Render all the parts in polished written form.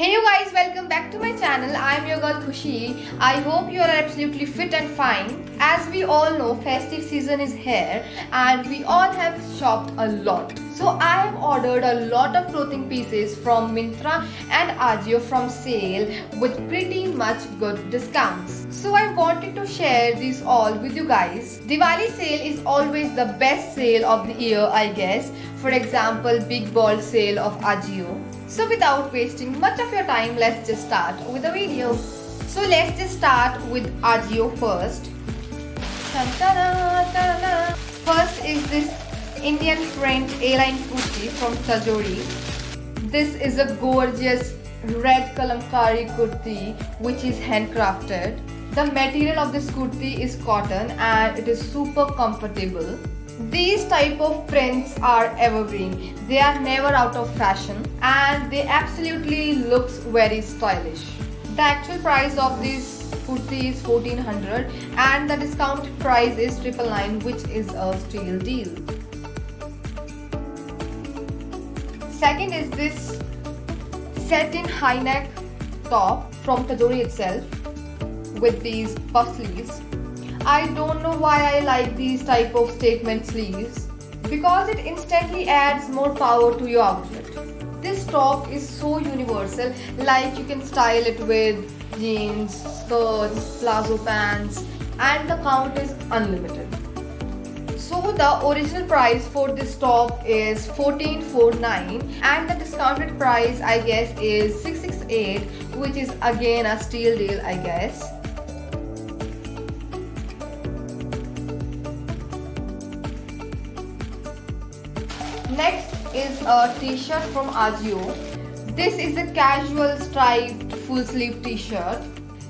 Hey you guys, welcome back to my channel. I am your girl Khushi. I hope you are absolutely fit and fine. As we all know, festive season is here and we all have shopped a lot. So I have ordered a lot of clothing pieces from Myntra and Ajio from sale with pretty much good discounts. So I wanted to share this all with you guys. Diwali sale is always the best sale of the year, I guess. For example, Big Ball sale of Ajio. So without wasting much of your time, let's just start with the video. So let's just start with Ajio first. First is this Indian print A-line kurti from Tajori. This is a gorgeous red kalamkari kurti which is handcrafted. The material of this kurti is cotton and it is super comfortable. These type of prints are evergreen. They are never out of fashion and they absolutely looks very stylish. The actual price of this kurti is 1400 and the discounted price is 999, which is a steal deal. Second is this satin high neck top from Tajori itself with these puff sleeves. I don't know why I like these type of statement sleeves because it instantly adds more power to your outfit. This top is so universal, like you can style it with jeans, skirts, palazzo pants, and the count is unlimited. So the original price for this top is 1449 and the discounted price I guess is 668, which is again a steal deal I guess. Next is a t-shirt from Ajio. This is a casual striped full sleeve t-shirt.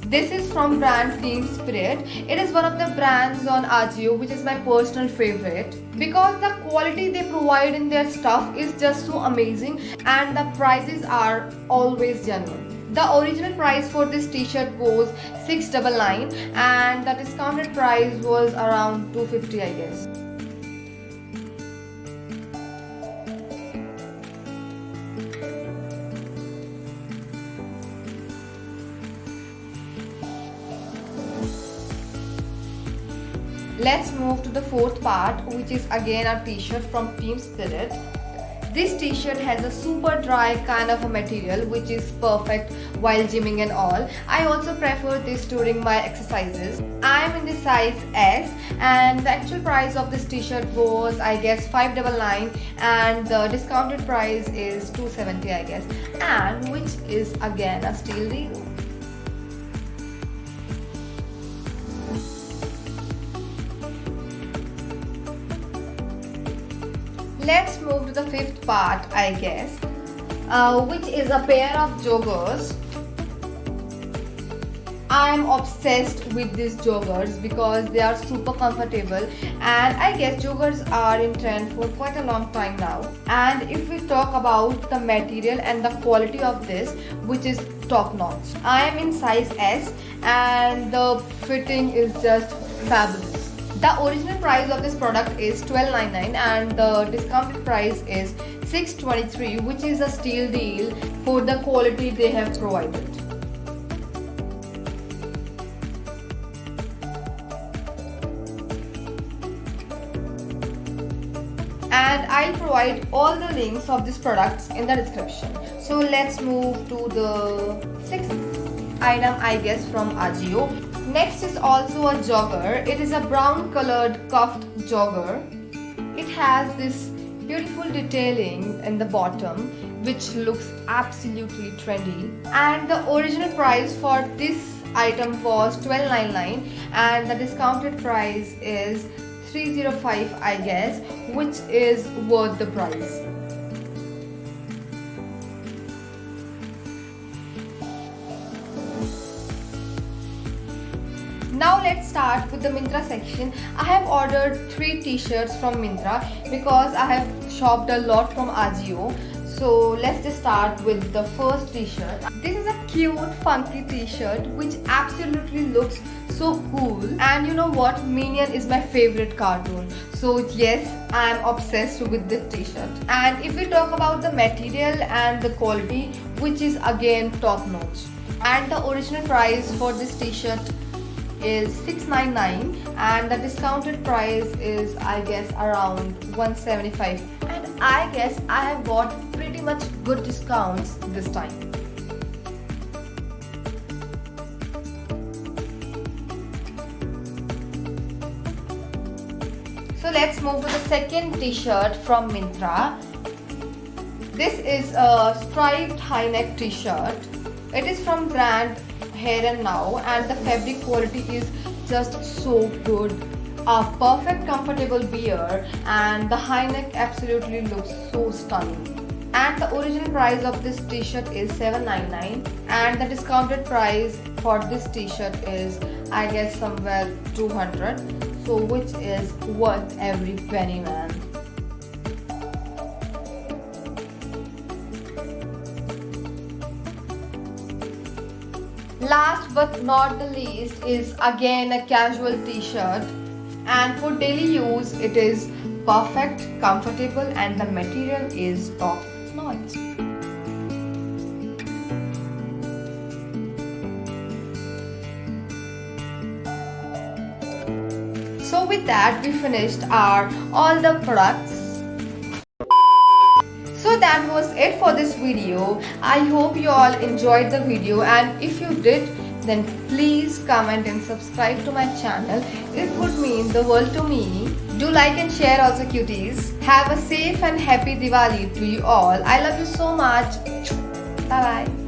This is from brand Team Spirit. It is one of the brands on Ajio which is my personal favorite because the quality they provide in their stuff is just so amazing and the prices are always genuine. The original price for this t-shirt was 699 and the discounted price was around 250 I guess. Let's move to the fourth part, which is again a t-shirt from Team Spirit. This t-shirt has a super dry kind of a material which is perfect while gymming and all. I also prefer this during my exercises. I am in the size S and the actual price of this t-shirt was I guess 599 and the discounted price is 270 I guess, and which is again a steal deal. Let's move to the fifth part I guess, which is a pair of joggers. I am obsessed with these joggers because they are super comfortable and I guess joggers are in trend for quite a long time now. And if we talk about the material and the quality of this, which is top notch. I am in size S and the fitting is just fabulous. The original price of this product is 1299 and the discounted price is 623, which is a steal deal for the quality they have provided. And I'll provide all the links of these products in the description. So let's move to the sixth item I guess from Ajio. Next is also a jogger. It is a brown colored cuffed jogger. It has this beautiful detailing in the bottom which looks absolutely trendy. And the original price for this item was 1299 and the discounted price is 305 I guess, which is worth the price. Now let's start with the Myntra section. I have ordered 3 t-shirts from Myntra because I have shopped a lot from Ajio. So let's just start with the first t-shirt. This is a cute funky t-shirt which absolutely looks so cool. And you know what, Minion is my favorite cartoon, so yes, I am obsessed with this t-shirt. And if we talk about the material and the quality, which is again top notch, and the original price for this t-shirt is $699 and the discounted price is I guess around $175, and I guess I have got pretty much good discounts this time. So let's move to the second t-shirt from Myntra. This is a striped high neck t-shirt. It is from brand Here and Now and the fabric quality is just so good. A perfect comfortable wear and the high neck absolutely looks so stunning. And the original price of this t-shirt is $799 and the discounted price for this t-shirt is I guess somewhere $200, so which is worth every penny, man. Last but not the least is again a casual t-shirt, and for daily use it is perfect, comfortable and the material is top notch. So with that we finished our all the products. So that was it for this video. I hope you all enjoyed the video, and if you did, then please comment and subscribe to my channel. It would mean the world to me. Do like and share also, cuties. Have a safe and happy Diwali to you all. I love you so much. Bye bye.